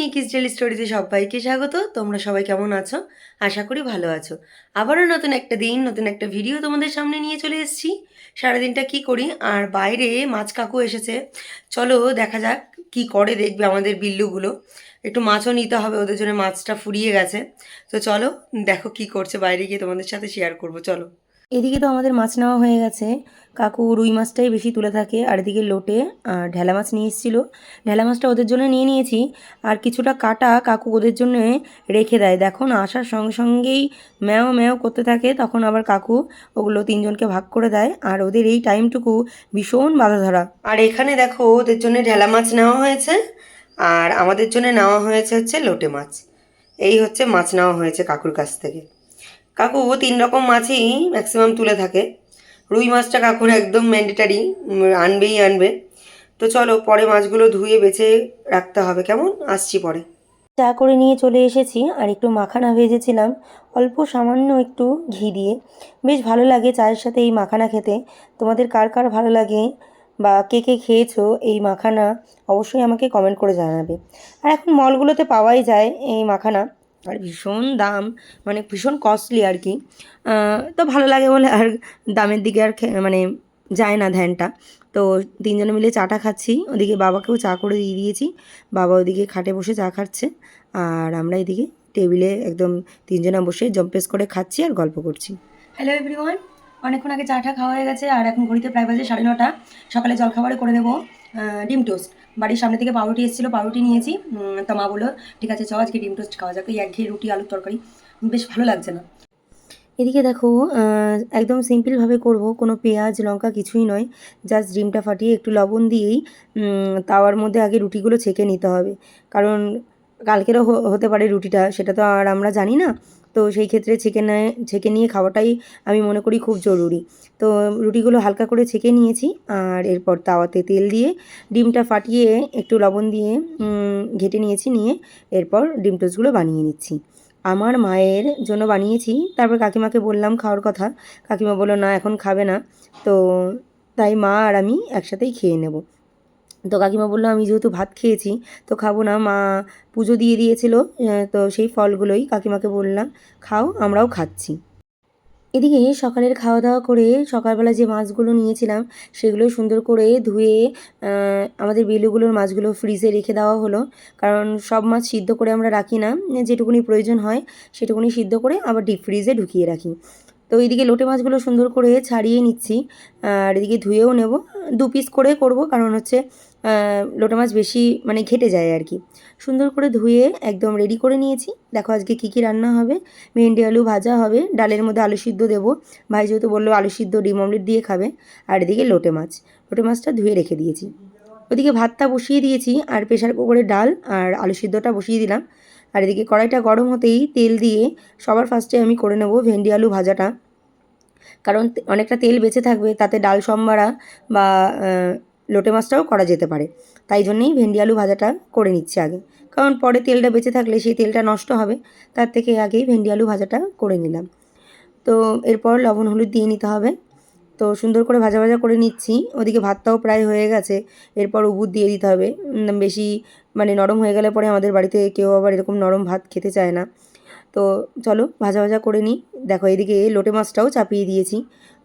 নিকিস daily স্টোরিতে সবাইকে স্বাগত। তোমরা সবাই কেমন আছো? আশা করি ভালো আছো। আবারও নতুন একটা দিন, নতুন একটা ভিডিও তোমাদের সামনে নিয়ে চলে এসেছি। সারাদিনটা কি করি, আর বাইরে মাছ কাকু এসেছে। চলো দেখা যাক কি করে, দেখবে আমাদের বিল্লুগুলো। একটু মাছও নিতে হবে, ওদের জন্য মাছটা ফুরিয়ে গেছে। তো চলো দেখো কি করছে, বাইরে গিয়ে তোমাদের সাথে শেয়ার করবো, চলো। এদিকে তো আমাদের মাছ নেওয়া হয়ে গেছে। কাকু রুই মাছটাই বেশি তুলে থাকে, আর এদিকে লোটে আর ঢেলা মাছ নিয়ে এসেছিলো। ঢেলা মাছটা ওদের জন্য নিয়ে নিয়েছি, আর কিছুটা কাটা কাকু ওদের জন্য রেখে দেয়। দেখো না, আসার সঙ্গে সঙ্গেই ম্যাও ম্যাও করতে থাকে, তখন আবার কাকু ওগুলো তিনজনকে ভাগ করে দেয়, আর ওদের এই টাইমটুকু ভীষণ বাধা ধরা। আর এখানে দেখো ওদের জন্য ঢেলা মাছ নেওয়া হয়েছে, আর আমাদের জন্য নেওয়া হয়েছে হচ্ছে লোটে মাছ। এই হচ্ছে মাছ নেওয়া হয়েছে কাকুর কাছ থেকে। কাকু 3 রকম মাছই ম্যাক্সিমাম তুলে থাকে। রুই মাছটা কাকুর একদম ম্যান্ডেটারি, আনবেই আনবে। তো চলো পরে মাছগুলো ধুয়ে বেছে রাখতে হবে, কেমন? আসছি পরে। চা করে নিয়ে চলে এসেছি, আর একটু মাখানা ভেজেছিলাম অল্প সামান্য একটু ঘি দিয়ে। বেশ ভালো লাগে চায়ের সাথে এই মাখানা খেতে। তোমাদের কার কার ভালো লাগে বা কে কে খেয়েছো এই মাখানা, অবশ্যই আমাকে কমেন্ট করে জানাবে। আর এখন মলগুলোতে পাওয়াই যায় এই মাখানা, আর ভীষণ দাম, মানে ভীষণ কস্টলি আর কি। তো ভালো লাগে বলে আর দামের দিকে আর মানে যায় না ধ্যানটা। তো তিনজনে মিলে চাটা খাচ্ছি, ওদিকে বাবাকেও চা করে দিয়ে দিয়েছি। বাবা ওদিকে খাটে বসে চা খাচ্ছে, আর আমরা এদিকে টেবিলে একদম তিনজনা বসে জম্পেস করে খাচ্ছি আর গল্প করছি। হ্যালো এভরিওয়ান, অনেকক্ষণ আগে চাটা খাওয়া হয়ে গেছে, আর এখন ঘড়িতে প্রায় বাজে 9:30। সকালে জলখাবারে করে দেবো ডিম টোস্ট। বাড়ির সামনে থেকে পাউরুটি এসেছিলো, পাউরুটি নিয়েছি। তা মা বললো ঠিক আছে চ আজকে ডিম টোস্ট খাওয়া যাক, এই একঘেয়ে রুটি আলুর তরকারি বেশ ভালো লাগছে না। এদিকে দেখো একদম সিম্পলভাবে করব, কোনো পেঁয়াজ লঙ্কা কিছুই নয়। জাস্ট ডিমটা ফাটিয়ে একটু লবণ দিয়েই তাওয়ার মধ্যে আগে রুটিগুলো ছেঁকে নিতে হবে, কারণ কালকেরও হতে পারে রুটিটা, সেটা তো আর আমরা জানি না। তো সেই ক্ষেত্রে ছেঁকে নিয়ে খাওয়াটাই আমি মনে করি খুব জরুরি। তো রুটিগুলো হালকা করে ছেঁকে নিয়েছি, আর এরপর তাওয়াতে তেল দিয়ে ডিমটা ফাটিয়ে একটু লবণ দিয়ে ঘেটে নিয়েছি, নিয়ে এরপর ডিম টোস্টগুলো বানিয়ে নিচ্ছি। আমার মায়ের জন্য বানিয়েছি, তারপর কাকিমাকে বললাম খাওয়ার কথা। কাকিমা বললো না এখন খাবে না। তো তাই মা আর আমি একসাথেই খেয়ে নেব। তো কাকিমা বললো আমি যেহেতু ভাত খেয়েছি তো খাবো না, মা পুজো দিয়ে দিয়েছিল, তো সেই ফলগুলোই কাকিমাকে বললাম খাও, আমরাও খাচ্ছি। এদিকে সকালের খাওয়া দাওয়া করে সকালবেলা যে মাছগুলো নিয়েছিলাম সেগুলো সুন্দর করে ধুয়ে আমাদের বিলুগুলোর মাছগুলো ফ্রিজে রেখে দেওয়া হলো, কারণ সব মাছ সিদ্ধ করে আমরা রাখি না, যেটুকুনি প্রয়োজন হয় সেটুকুনি সিদ্ধ করে আবার ডিপ ফ্রিজে ঢুকিয়ে রাখি। তো এইদিকে লোটে মাছগুলো সুন্দর করে ছাড়িয়ে নিচ্ছি, আর এদিকে ধুয়েও নেব। 2 পিস করে করব, কারণ হচ্ছে লোটে মাছ বেশি মানে ঘেটে যায় আর কি। সুন্দর করে ধুয়ে একদম রেডি করে নিয়েছি। দেখো আজকে কী কী রান্না হবে। ভেন্ডি আলু ভাজা হবে, ডালের মধ্যে আলু সিদ্ধ দেবো, ভাই যেহেতু বললো আলু সিদ্ধ ডিম অমলেট দিয়ে খাবে। আর এদিকে লোটে মাছটা ধুয়ে রেখে দিয়েছি। ওদিকে ভাতটা বসিয়ে দিয়েছি, আর প্রেশার কুকারে ডাল আর আলু সিদ্ধটা বসিয়ে দিলাম। আর এদিকে কড়াইটা গরম হতেই তেল দিয়ে সবার ফার্স্টে আমি করে নেব ভেন্ডি আলু ভাজাটা, কারণ অনেকটা তেল বেঁচে থাকবে, তাতে ডাল সম্বারা বা লোটে মাছটাও করা যেতে পারে। তাই জন্যেই ভেন্ডি আলু ভাজাটা করে নিচ্ছি আগে, কারণ পরে তেলটা বেঁচে থাকলে সেই তেলটা নষ্ট হবে। তার থেকে আগেই ভেন্ডি আলু ভাজাটা করে নিলাম। তো এরপর লবণ হলুদ দিয়ে নিতে হবে। তো সুন্দর করে ভাজা ভাজা করে নিচ্ছি। ওদিকে ভাতটাও প্রায় হয়ে গেছে, এরপর উবুর দিয়ে দিতে হবে। বেশি মানে নরম হয়ে গেলে পরে আমাদের বাড়িতে কেউ আবার এরকম নরম ভাত খেতে চায় না। তো চলো ভাজা ভাজা করে নিই। দেখো এদিকে লোটে মাছটাও চাপিয়ে দিয়েছি,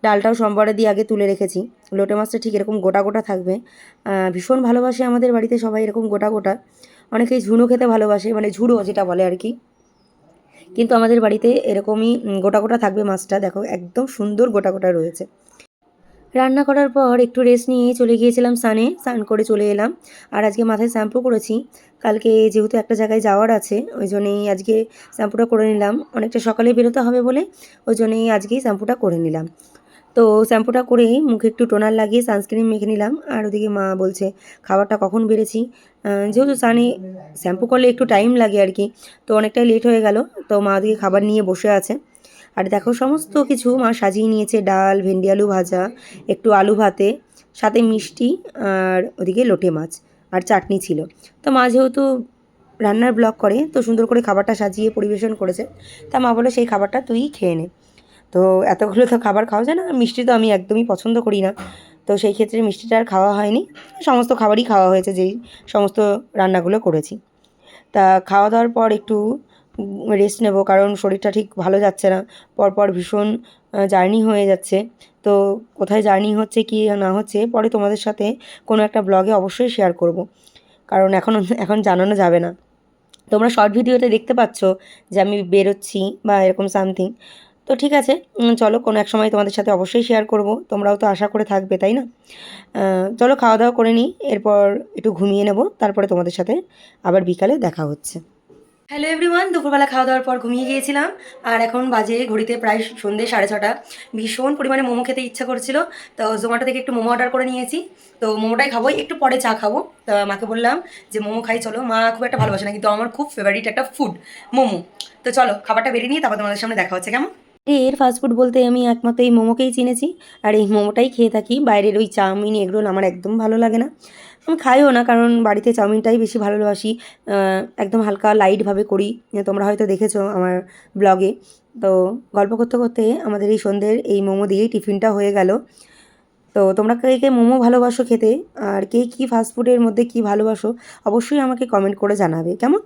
ডালটাও সম্বরে দিয়ে আগে তুলে রেখেছি। লোটে মাছটা ঠিক এরকম গোটা গোটা থাকবে, ভীষণ ভালোবাসে আমাদের বাড়িতে সবাই এরকম গোটা গোটা। অনেকেই ঝুনো খেতে ভালোবাসে, মানে ঝুড়ো যেটা বলে আর কি, কিন্তু আমাদের বাড়িতে এরকমই গোটা গোটা থাকবে মাছটা। দেখো একদম সুন্দর গোটা গোটা রয়েছে। রান্না করার পর একটু রেস্ট নিয়ে চলে গিয়েছিলাম স্নান করে চলে এলাম। আর আজকে মাথায় শ্যাম্পু করেছি, কালকে যেহেতু একটা জায়গায় যাওয়ার আছে ওই জন্যেই আজকে শ্যাম্পুটা করে নিলাম। অনেকটা সকালে বেরোতে হবে বলে ওই জন্যেই আজকেই শ্যাম্পুটা করে নিলাম। তো শ্যাম্পুটা করে মুখে একটু টোনার লাগিয়ে সানস্ক্রিন মেখে নিলাম। আর ওদিকে মা বলছে খাবারটা কখন বেড়েছি, যেহেতু শ্যাম্পু করলে একটু টাইম লাগে আর কি, তো অনেকটাই লেট হয়ে গেল। তো মা ওদিকে খাবার নিয়ে বসে আছে। আর দেখো সমস্ত কিছু মা সাজিয়ে নিয়েছে, ডাল, ভেন্ডি আলু ভাজা, একটু আলু ভাতে, সাথে মিষ্টি, আর ওদিকে লোটে মাছ আর চাটনি ছিল। তো মা যেহেতু রান্নার ব্লগ করে তো সুন্দর করে খাবারটা সাজিয়ে পরিবেশন করেছে। তা মা বলে সেই খাবারটা তুই খেয়ে নে। তো এতগুলো তো খাবার খাওয়া যায় না, মিষ্টি তো আমি একদমই পছন্দ করি না, তো সেই ক্ষেত্রে মিষ্টিটা আর খাওয়া হয়নি। সমস্ত খাবারই খাওয়া হয়েছে যেই সমস্ত রান্নাগুলো করেছি। তা খাওয়া দাওয়ার পর একটু রেস্ট নেব, কারণ শরীরটা ঠিক ভালো যাচ্ছে না। পরপর ভীষণ জার্নি হয়ে যাচ্ছে। তো কোথায় জার্নি হচ্ছে কি না হচ্ছে পরে তোমাদের সাথে কোনো একটা ব্লগে অবশ্যই শেয়ার করব, কারণ এখন জানানো যাবে না। তোমরা শর্ট ভিডিওতে দেখতে পাচ্ছ যে আমি বেরোচ্ছি বা এরকম সামথিং। তো ঠিক আছে, চলো কোনো এক সময় তোমাদের সাথে অবশ্যই শেয়ার করব, তোমরাও তো আশা করে থাকবে, তাই না? চলো খাওয়া দাওয়া করে নিই, এরপর একটু ঘুমিয়ে নেব, তারপরে তোমাদের সাথে আবার বিকালে দেখা হচ্ছে। হ্যালো এভরিওয়ান, দুপুরবেলা খাওয়া দাওয়ার পর ঘুমিয়ে গিয়েছিলাম, আর এখন বাজে ঘড়িতে প্রায় সন্ধ্যে 6:30। ভীষণ পরিমাণে মোমো খেতে ইচ্ছা করছিল, তো জোম্যাটো থেকে একটু মোমো অর্ডার করে নিয়েছি। তো মোমোটাই খাবো, একটু পরে চা খাবো। তো মাকে বললাম যে মোমো খাই চলো, মা খুব একটা ভালোবাসে না, কিন্তু আমার খুব ফেভারিট একটা ফুড মোমো। তো চলো খাবারটা বেরিয়ে নিয়ে তারপর তোমাদের সামনে দেখা হচ্ছে, কেমন? এর ফাস্টফুড বলতে আমি একমাত্র এই মোমোকেই চিনেছি, আর এই মোমোটাই খেয়ে থাকি। বাইরের ওই চাউমিন এগরোল আমার একদম ভালো লাগে না, আমি খাইও না, কারণ বাড়িতে চাউমিনটাই বেশি ভালোবাসি। একদম হালকা লাইটভাবে করি, তোমরা হয়তো দেখেছো আমার ব্লগে। তো গল্প করতে করতে আমাদের এই সন্ধ্যের এই মোমো দিয়েই টিফিনটা হয়ে গেল। তো তোমরা কে কে মোমো ভালোবাসো খেতে, আর কে কী ফাস্টফুডের মধ্যে কী ভালোবাসো অবশ্যই আমাকে কমেন্ট করে জানাবে, কেমন?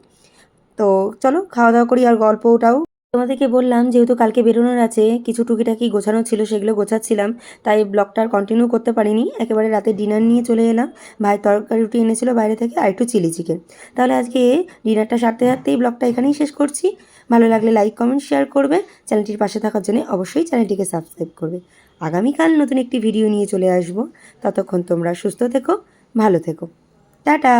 তো চলো খাওয়া দাওয়া করি, আর গল্পটাও তোমাদেরকে বললাম, যেহেতু কালকে বেরোনোর আছে, কিছু টুকিটাকি গোছানো ছিল, সেগুলো গোছাচ্ছিলাম, তাই ব্লগটা আর কন্টিনিউ করতে পারিনি। একেবারে রাতে ডিনার নিয়ে চলে এলাম। ভাই তরকারি রুটি এনেছিল বাইরে থেকে, আর একটু চিলি চিকেন। তাহলে আজকে ডিনারটা সারতে সারতেই ব্লগটা এখানেই শেষ করছি। ভালো লাগলে লাইক কমেন্ট শেয়ার করবে, চ্যানেলটির পাশে থাকার জন্য অবশ্যই চ্যানেলটিকে সাবস্ক্রাইব করবে। আগামীকাল নতুন একটি ভিডিও নিয়ে চলে আসবো। ততক্ষণ তোমরা সুস্থ থেকো, ভালো থেকো, টাটা।